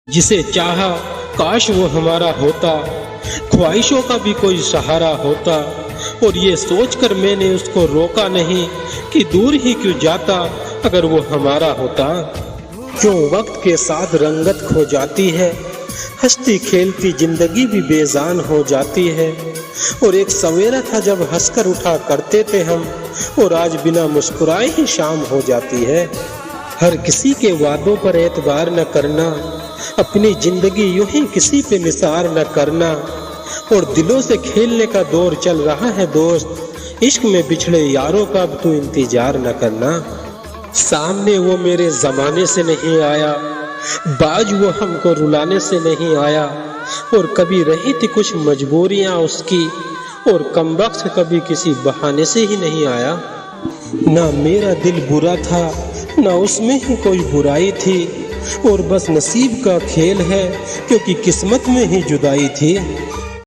जिसे चाहा काश वो हमारा होता, ख्वाहिशों का भी कोई सहारा होता। और ये सोचकर मैंने उसको रोका नहीं कि दूर ही क्यों जाता अगर वो हमारा होता। क्यों वक्त के साथ रंगत खो जाती है, हंसती खेलती जिंदगी भी बेजान हो जाती है। और एक सवेरा था जब हंसकर उठा करते थे हम, और आज बिना मुस्कुराए ही शाम हो जाती है। हर किसी के वादों पर एतबार न करना, अपनी जिंदगी यूं ही किसी पे निसार न करना। और दिलों से खेलने का दौर चल रहा है दोस्त, इश्क में बिछड़े यारों का अब तू इंतजार न करना। सामने वो मेरे जमाने से नहीं आया, बाज वो हमको रुलाने से नहीं आया। और कभी रही थी कुछ मजबूरियां उसकी, और कमबख्त कभी किसी बहाने से ही नहीं आया। ना मेरा दिल बुरा था, ना उसमें ही कोई बुराई थी, और बस नसीब का खेल है क्योंकि किस्मत में ही जुदाई थी।